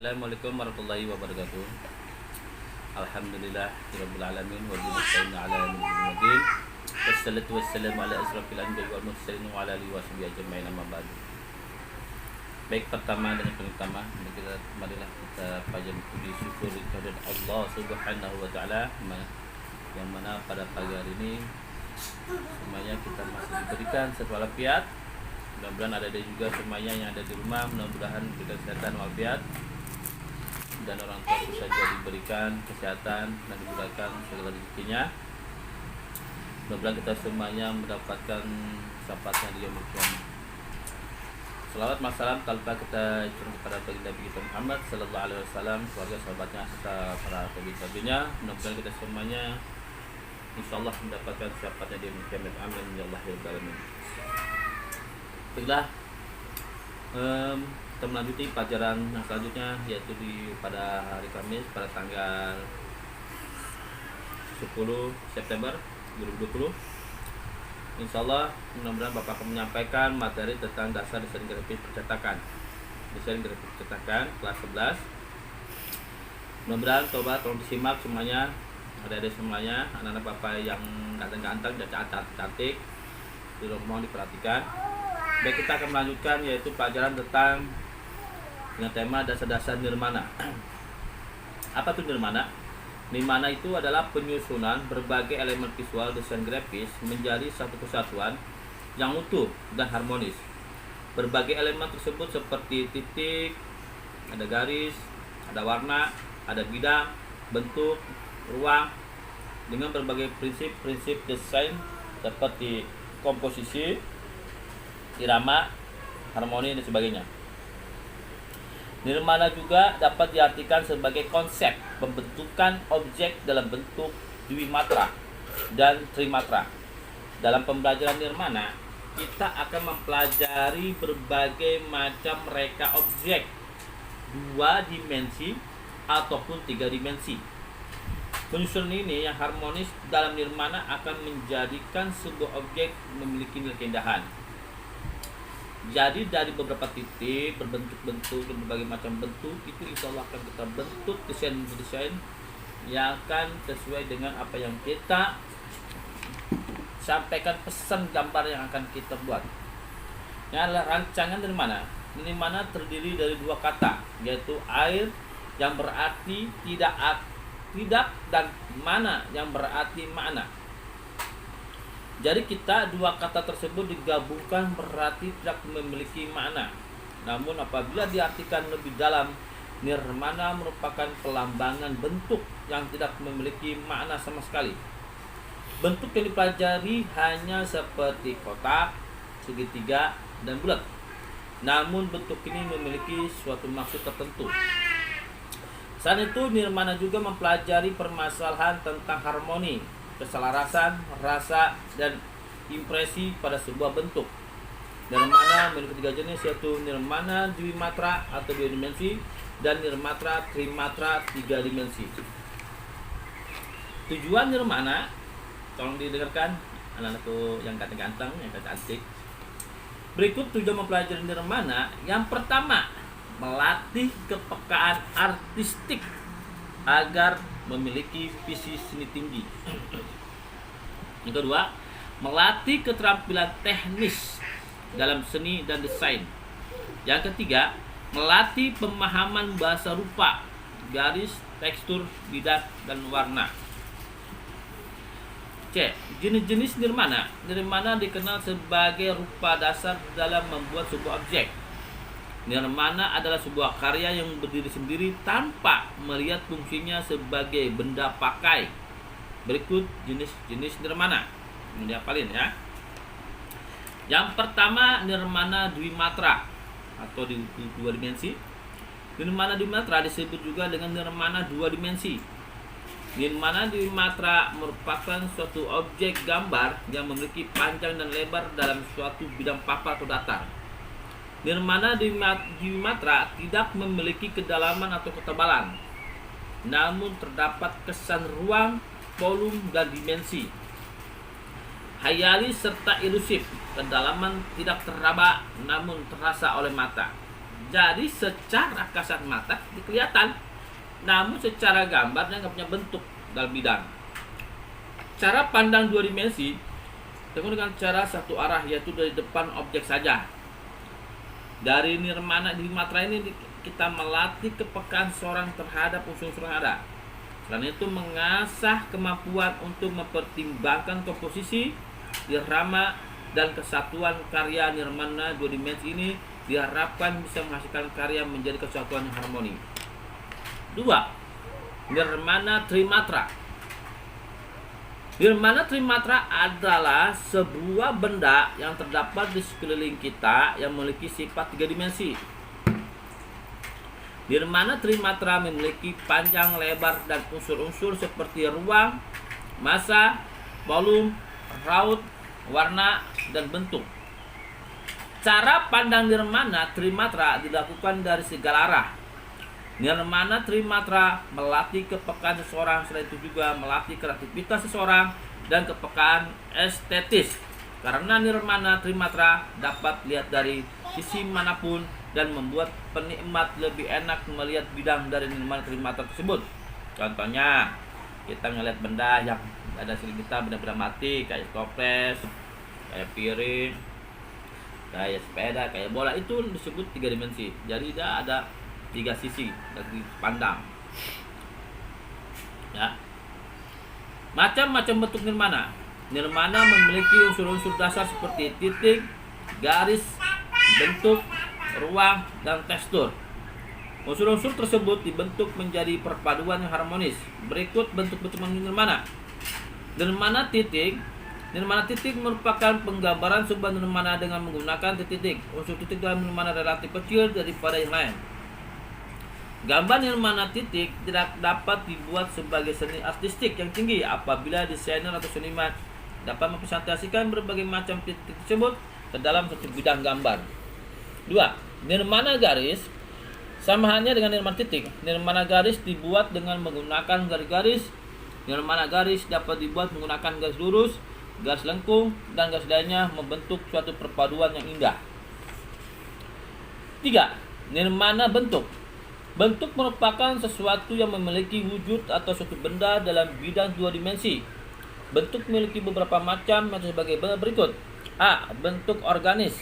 Assalamualaikum warahmatullahi wabarakatuh. Alhamdulillah rabbil alamin wa bihi nasta'inu ala nabiyil wassalatu wassalamu ala asrofil anbiya'i wal mursalin wa ala alihi washabihi ajma'in amma ba'du. Baik, pertama dan yang paling utama, marilah kita panjatkan puji syukur kepada Allah Subhanahu wa taala yang mana pada pagi hari ini semuanya kita masih diberikan satu walafiat. Mudah-mudahan ada juga semuanya yang ada di rumah, mudah-mudahan diberikan kesehatan walafiat, dan orang tua saja diberikan kesehatan dan dimudahkan segala rezekinya. Mudah-mudahan kita semuanya mendapatkan syafaatnya di yaumul qiyamah. Salawat masalam tanpa kita curahkan kepada baginda kita Muhammad sallallahu alaihi wasallam, keluarga sahabatnya serta para tabi'in-tabi'innya. Mudah-mudahan kita semuanya insyaallah mendapatkan syafaatnya di yaumul qiyamah. Amin ya Allah ya rabbal alamin. Baiklah, kita melanjuti pelajaran yang selanjutnya, yaitu pada hari Kamis pada tanggal 10 September 2020. Insyaallah mudah-mudahan Bapak akan menyampaikan materi tentang dasar desain grafis percetakan. Desain grafis percetakan kelas 11. Mudah-mudahan tolong disimak semuanya, ada semuanya, anak-anak Bapak yang ganteng-ganteng dan cantik, mohon diperhatikan. Baik, kita akan melanjutkan yaitu pelajaran tentang dengan tema dasar-dasar nirmana. Apa itu nirmana? Nirmana itu adalah penyusunan berbagai elemen visual desain grafis menjadi satu kesatuan yang utuh dan harmonis. Berbagai elemen tersebut seperti titik, ada garis, ada warna, ada bidang, bentuk, ruang, dengan berbagai prinsip-prinsip desain seperti komposisi, irama, harmoni, dan sebagainya. Nirmana juga dapat diartikan sebagai konsep pembentukan objek dalam bentuk dwimatra dan trimatra. Dalam pembelajaran nirmana, kita akan mempelajari berbagai macam reka objek 2 dimensi ataupun 3 dimensi. Penyusunan ini yang harmonis dalam nirmana akan menjadikan sebuah objek memiliki nilai keindahan. Jadi dari beberapa titik berbentuk-bentuk dan berbagai macam bentuk itu insya Allah akan kita bentuk desain yang akan sesuai dengan apa yang kita sampaikan, pesan gambar yang akan kita buat. Yang adalah rancangan dari mana? Ini mana terdiri dari 2 kata, yaitu air yang berarti tidak dan mana yang berarti makna. Jadi kita 2 kata tersebut digabungkan berarti tidak memiliki makna. Namun apabila diartikan lebih dalam, nirmana merupakan pelambangan bentuk yang tidak memiliki makna sama sekali. Bentuk yang dipelajari hanya seperti kotak, segitiga, dan bulat. Namun bentuk ini memiliki suatu maksud tertentu. Selain itu, nirmana juga mempelajari permasalahan tentang harmoni, keselarasan, rasa, dan impresi pada sebuah bentuk. Nirmana memiliki 3 jenis, yaitu nirmana dwimatra atau 2 dimensi dan nirmana trimatra 3 dimensi. Tujuan nirmana, tolong didengarkan anak-anakku yang ganteng-ganteng, yang cantik. Berikut tujuan mempelajari nirmana. Yang pertama, melatih kepekaan artistik agar memiliki visi seni tinggi. Yang kedua, melatih keterampilan teknis dalam seni dan desain. Yang ketiga, melatih pemahaman bahasa rupa, garis, tekstur, bidang, dan warna. C. Jenis-jenis nirmana. Nirmana dikenal sebagai rupa dasar dalam membuat sebuah objek. Nirmana adalah sebuah karya yang berdiri sendiri tanpa melihat fungsinya sebagai benda pakai. Berikut jenis-jenis nirmana. Ini dihafalin ya. Yang pertama, nirmana dwimatra atau 2 dimensi. Nirmana dwimatra disebut juga dengan nirmana 2 dimensi. Nirmana dwimatra merupakan suatu objek gambar yang memiliki panjang dan lebar dalam suatu bidang papan atau datar. Nirmana dwimatra tidak memiliki kedalaman atau ketebalan, namun terdapat kesan ruang, volume, dan dimensi. Hayali serta ilusif, kedalaman tidak teraba namun terasa oleh mata. Jadi secara kasat mata kelihatan, namun secara gambar dia nggak punya bentuk dalam bidang. Cara pandang dua dimensi dilakukan dengan cara satu arah, yaitu dari depan objek saja. Dari nirmana di matra ini kita melatih kepekaan seorang terhadap unsur-unsur yang ada. Selain itu mengasah kemampuan untuk mempertimbangkan komposisi, irama, dan kesatuan karya nirmana dua dimensi ini diharapkan bisa menghasilkan karya menjadi kesatuan yang harmoni. 2. Nirmana trimatra. Nirmana trimatra adalah sebuah benda yang terdapat di sekeliling kita yang memiliki sifat 3 dimensi. Nirmana trimatra memiliki panjang, lebar, dan unsur-unsur seperti ruang, massa, volume, raut, warna, dan bentuk. Cara pandang nirmana trimatra dilakukan dari segala arah. Nirmana trimatra melatih kepekaan seseorang, selain itu juga melatih kreativitas seseorang dan kepekaan estetis. Karena nirmana trimatra dapat lihat dari sisi manapun dan membuat penikmat lebih enak melihat bidang dari nirmana trimatra tersebut. Contohnya, kita ngeliat benda yang ada di kita, benda-benda mati kayak toples, kayak piring, kayak sepeda, kayak bola, itu disebut 3 dimensi. Jadi dia ada 3 sisi dari pandang. Ya. Macam-macam bentuk nirmana. Nirmana memiliki unsur-unsur dasar seperti titik, garis, bentuk, ruang, dan tekstur. Unsur-unsur tersebut dibentuk menjadi perpaduan yang harmonis. Berikut bentuk-bentuk nirmana. Nirmana titik. Nirmana titik merupakan penggambaran sebuah nirmana dengan menggunakan titik. Unsur titik dalam nirmana relatif kecil daripada yang lain. Gambar nirmana titik tidak dapat dibuat sebagai seni artistik yang tinggi apabila desainer atau seniman dapat mempresentasikan berbagai macam titik tersebut ke dalam satu bidang gambar. 2. Nirmana garis. Sama halnya dengan nirmana titik, nirmana garis dibuat dengan menggunakan garis-garis. Nirmana garis dapat dibuat menggunakan garis lurus, garis lengkung, dan garis lainnya membentuk suatu perpaduan yang indah. 3. Nirmana bentuk. Bentuk merupakan sesuatu yang memiliki wujud atau suatu benda dalam bidang 2 dimensi. Bentuk memiliki beberapa macam yang sebagai berikut. A. Bentuk organis.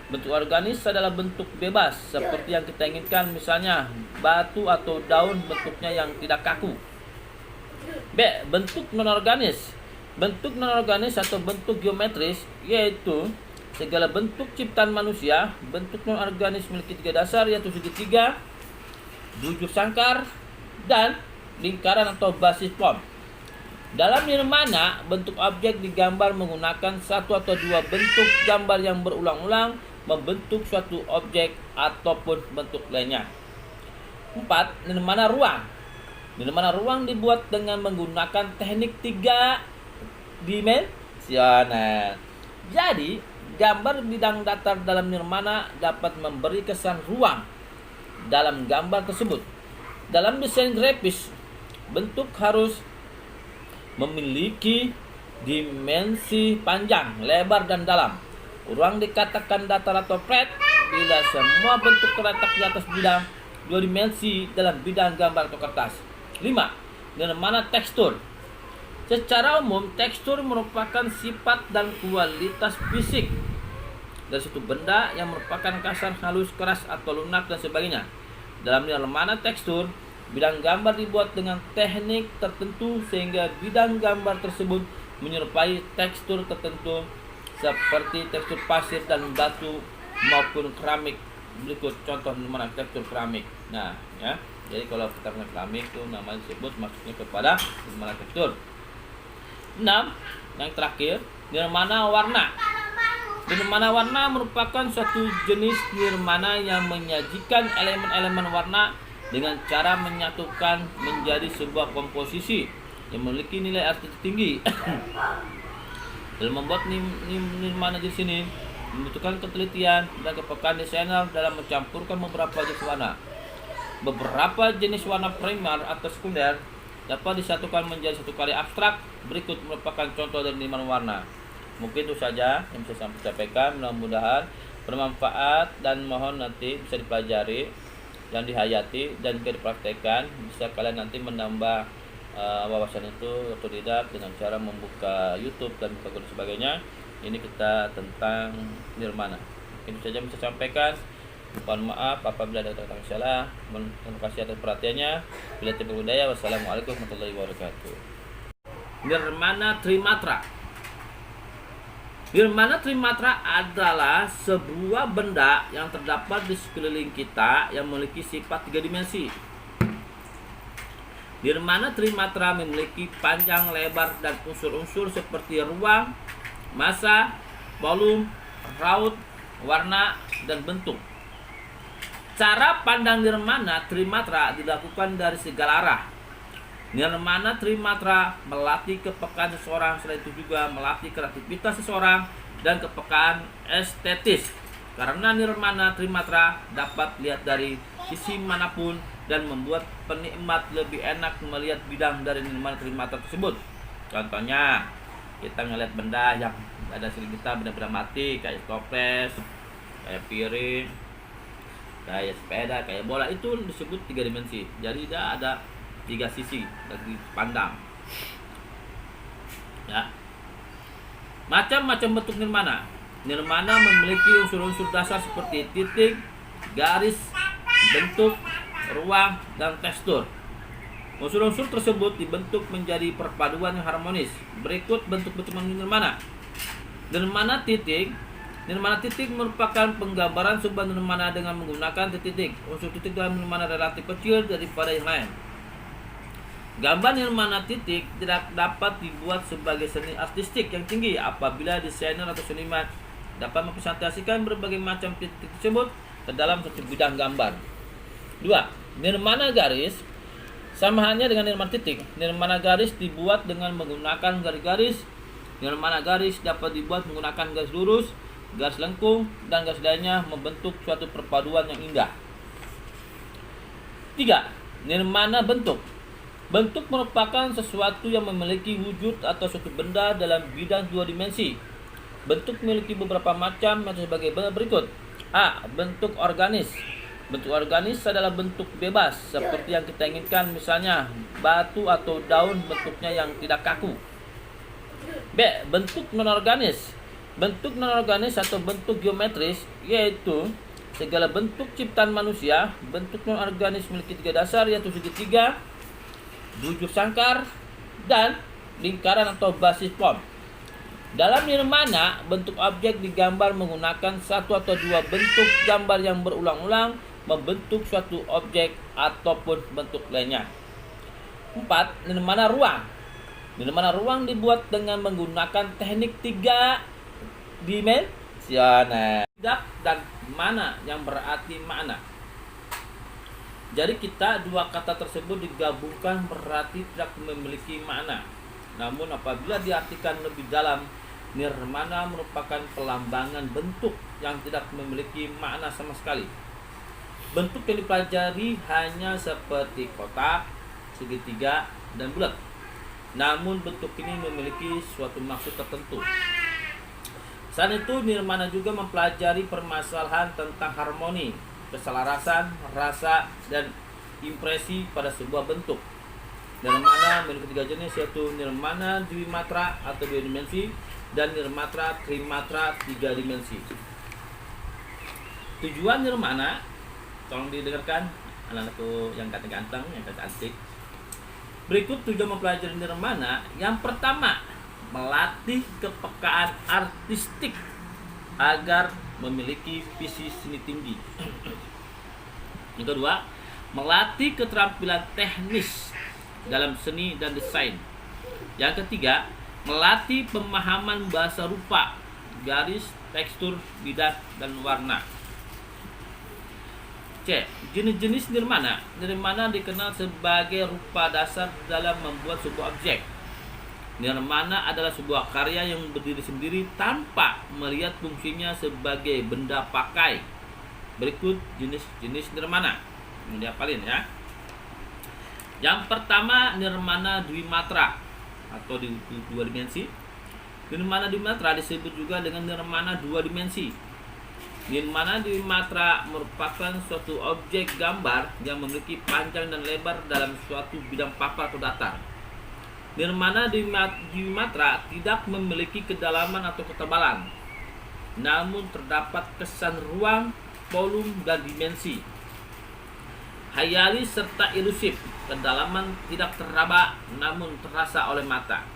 Bentuk organis adalah bentuk bebas seperti yang kita inginkan, misalnya batu atau daun bentuknya yang tidak kaku. B. Bentuk non-organis. Bentuk non-organis atau bentuk geometris yaitu segala bentuk ciptaan manusia. Bentuk non-organis memiliki 3 dasar, yaitu segitiga, bujur sangkar, dan lingkaran atau basis pom. Dalam nirmana, bentuk objek digambar menggunakan 1 atau 2 bentuk gambar yang berulang-ulang membentuk suatu objek ataupun bentuk lainnya. 4. Nirmana ruang. Nirmana ruang dibuat dengan menggunakan teknik 3 dimensional. Jadi, gambar bidang datar dalam nirmana dapat memberi kesan ruang dalam gambar tersebut. Dalam desain grafis, bentuk harus memiliki dimensi panjang, lebar, dan dalam. Ruang dikatakan datar atau flat bila semua bentuk terletak di atas bidang 2 dimensi dalam bidang gambar atau kertas. 5. Nirmana tekstur. Secara umum, tekstur merupakan sifat dan kualitas fisik dari suatu benda yang merupakan kasar, halus, keras, atau lunak, dan sebagainya. Dalam nirmana tekstur, bidang gambar dibuat dengan teknik tertentu sehingga bidang gambar tersebut menyerupai tekstur tertentu seperti tekstur pasir dan batu maupun keramik. Berikut contoh nirmana tekstur keramik. Nah, ya. Jadi kalau kita punya keramik itu namanya disebut masuknya kepada nirmana tekstur. 6. Yang terakhir, nirmana warna. Nirmana warna merupakan suatu jenis nirmana yang menyajikan elemen-elemen warna dengan cara menyatukan menjadi sebuah komposisi yang memiliki nilai arti tinggi. Dalam membuat nirmana jenis ini membutuhkan ketelitian dan kepekaan desainer dalam mencampurkan beberapa jenis warna. Beberapa jenis warna primer atau sekunder dapat disatukan menjadi satu karya abstrak. Berikut merupakan contoh dari nirmana warna. Mungkin itu saja yang bisa saya sampaikan. Mudah-mudahan bermanfaat dan mohon nanti bisa dipelajari dan dihayati dan juga dipraktekkan. Bisa kalian nanti menambah wawasan itu otodidak dengan cara membuka YouTube dan buka Google sebagainya. Ini kita tentang nirmana. Itu saja bisa sampaikan. Mohon maaf apabila ada kata salah. Terima kasih atas perhatiannya. Bila tiba budaya. Wassalamualaikum warahmatullahi wabarakatuh. Nirmana Trimatra. Nirmana Trimatra adalah sebuah benda yang terdapat di sekeliling kita yang memiliki sifat 3 dimensi. Nirmana Trimatra memiliki panjang, lebar, dan unsur-unsur seperti ruang, massa, volume, raut, warna, dan bentuk. Cara pandang nirmana Trimatra dilakukan dari segala arah. Nirmana Trimatra melatih kepekaan seseorang, selain itu juga melatih kreativitas seseorang dan kepekaan estetis. Karena nirmana Trimatra dapat lihat dari sisi manapun dan membuat penikmat lebih enak melihat bidang dari nirmana Trimatra tersebut. Contohnya, kita ngeliat benda yang ada di kita, benda-benda mati kayak toples, kayak piring, kayak sepeda, kayak bola, itu disebut 3 dimensi. Jadi dia ada 3 sisi dari pandang. Ya. Macam-macam bentuk nirmana. Nirmana memiliki unsur-unsur dasar seperti titik, garis, bentuk, ruang, dan tekstur. Unsur-unsur tersebut dibentuk menjadi perpaduan yang harmonis. Berikut bentuk-bentuk nirmana. Nirmana titik. Nirmana titik merupakan penggambaran sebuah nirmana dengan menggunakan titik. Unsur titik dalam nirmana relatif kecil daripada yang lain. Gambar nirmana titik tidak dapat dibuat sebagai seni artistik yang tinggi apabila desainer atau seniman dapat mempresentasikan berbagai macam titik tersebut ke dalam satu bidang gambar. 2. Nirmana garis. Sama halnya dengan nirmana titik. Nirmana garis dibuat dengan menggunakan garis-garis. Nirmana garis dapat dibuat menggunakan garis lurus, garis lengkung, dan garis lainnya membentuk suatu perpaduan yang indah. 3. Nirmana bentuk. Bentuk merupakan sesuatu yang memiliki wujud atau suatu benda dalam bidang 2 dimensi. Bentuk memiliki beberapa macam yang sebagai berikut. A. Bentuk organis. Bentuk organis adalah bentuk bebas seperti yang kita inginkan, misalnya batu atau daun bentuknya yang tidak kaku. B. Bentuk non-organis. Bentuk non-organis atau bentuk geometris yaitu segala bentuk ciptaan manusia. Bentuk non-organis memiliki 3 dasar, yaitu segitiga, bujur sangkar, dan lingkaran atau basis form. Dalam nirmana, bentuk objek digambar menggunakan 1 atau 2 bentuk gambar yang berulang-ulang membentuk suatu objek ataupun bentuk lainnya. 4. Nirmana ruang. Nirmana ruang dibuat dengan menggunakan teknik 3 dimensional. Tidak dan mana yang berarti makna. Jadi kita 2 kata tersebut digabungkan berarti tidak memiliki makna. Namun apabila diartikan lebih dalam, nirmana merupakan pelambangan bentuk yang tidak memiliki makna sama sekali. Bentuk yang dipelajari hanya seperti kotak, segitiga, dan bulat. Namun bentuk ini memiliki suatu maksud tertentu. Selain itu, nirmana juga mempelajari permasalahan tentang harmoni, keselarasan, rasa, dan impresi pada sebuah bentuk. Nirmana memiliki 3 jenis, yaitu nirmana dwimatra atau 2 dimensi dan nirmana trimatra 3 dimensi. Tujuan nirmana, tolong didengarkan anak-anakku yang ganteng-ganteng, yang cantik. Berikut tujuan mempelajari nirmana. Yang pertama, melatih kepekaan artistik agar memiliki visi seni tinggi. Yang kedua, melatih keterampilan teknis dalam seni dan desain. Yang ketiga, melatih pemahaman bahasa rupa, garis, tekstur, bidang, dan warna. C. Jenis-jenis nirmana. Nirmana dikenal sebagai rupa dasar dalam membuat sebuah objek. Nirmana adalah sebuah karya yang berdiri sendiri tanpa melihat fungsinya sebagai benda pakai. Berikut jenis-jenis nirmana. Ini dihafalin ya. Yang pertama, nirmana dwimatra atau di 2 dimensi. Nirmana dwimatra disebut juga dengan nirmana 2 dimensi. Nirmana di matra merupakan suatu objek gambar yang memiliki panjang dan lebar dalam suatu bidang papan atau datar. Nirmana di matra tidak memiliki kedalaman atau ketebalan, namun terdapat kesan ruang, volume, dan dimensi. Hayali serta ilusif, kedalaman tidak teraba namun terasa oleh mata.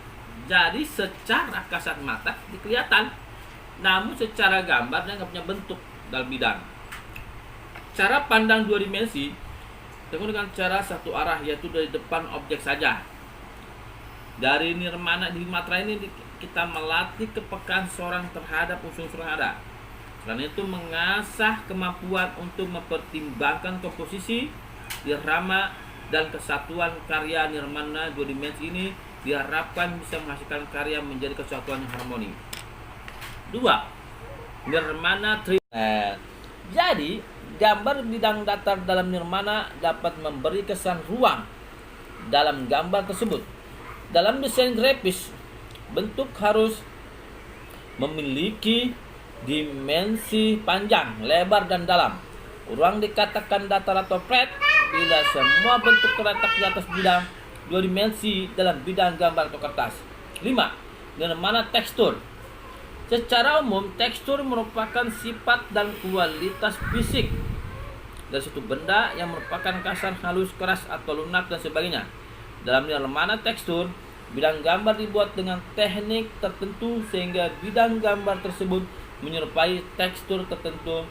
Jadi secara kasat mata kelihatan, namun secara gambar dia nggak punya bentuk dalam bidang. Cara pandang dua dimensi dengan cara satu arah, yaitu dari depan objek saja. Dari nirmana di matra ini kita melatih kepekaan seorang terhadap unsur-unsur yang ada. Karena itu mengasah kemampuan untuk mempertimbangkan komposisi, irama, dan kesatuan karya nirmana dua dimensi ini diharapkan bisa menghasilkan karya menjadi kesatuan yang harmoni. 2. Nirmana tridimensional. Jadi, gambar bidang datar dalam nirmana dapat memberi kesan ruang dalam gambar tersebut. Dalam desain grafis, bentuk harus memiliki dimensi panjang, lebar, dan dalam. Ruang dikatakan datar atau flat bila semua bentuk terletak di atas bidang dua dimensi dalam bidang gambar atau kertas. 5. Nirmana tekstur. Secara umum, tekstur merupakan sifat dan kualitas fisik dari suatu benda yang merupakan kasar, halus, keras, atau lunak, dan sebagainya. Dalam nirmana tekstur, bidang gambar dibuat dengan teknik tertentu sehingga bidang gambar tersebut menyerupai tekstur tertentu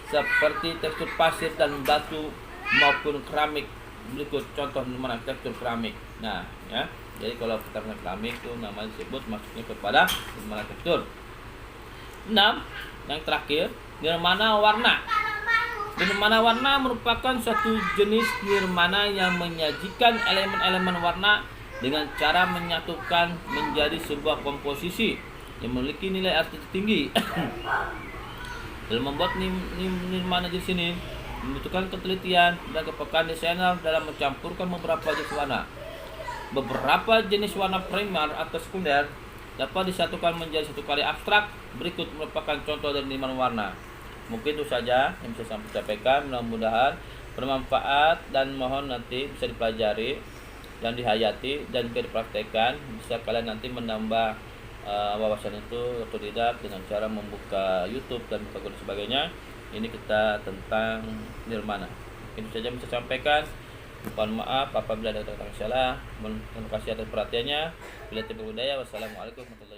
seperti tekstur pasir dan batu maupun keramik. Berikut contoh nirmana tekstur keramik. Nah, ya. Jadi kalau kita punya keramik itu namanya disebut masuknya kepada nirmana tekstur. 6. Yang terakhir, nirmana warna. Nirmana warna merupakan suatu jenis nirmana yang menyajikan elemen-elemen warna dengan cara menyatukan menjadi sebuah komposisi yang memiliki nilai arti tinggi. Dalam membuat nirmana jenis ini membutuhkan ketelitian dan kepekaan desainer dalam mencampurkan beberapa jenis warna. Beberapa jenis warna primer atau sekunder dapat disatukan menjadi satu karya abstrak. Berikut merupakan contoh dari nirmana warna. Mungkin itu saja yang bisa saya sampaikan. Mudah-mudahan bermanfaat dan mohon nanti bisa dipelajari dan dihayati dan juga dipraktekkan. Bisa kalian nanti menambah wawasan itu atau tidak dengan cara membuka YouTube dan sebagainya. Ini kita tentang nirmana. Mungkin itu saja yang bisa saya sampaikan. Mohon maaf apabila ada kata-kata salah. Terima kasih atas perhatiannya. Bila tidak budaya. Wassalamualaikum warahmatullahi wabarakatuh.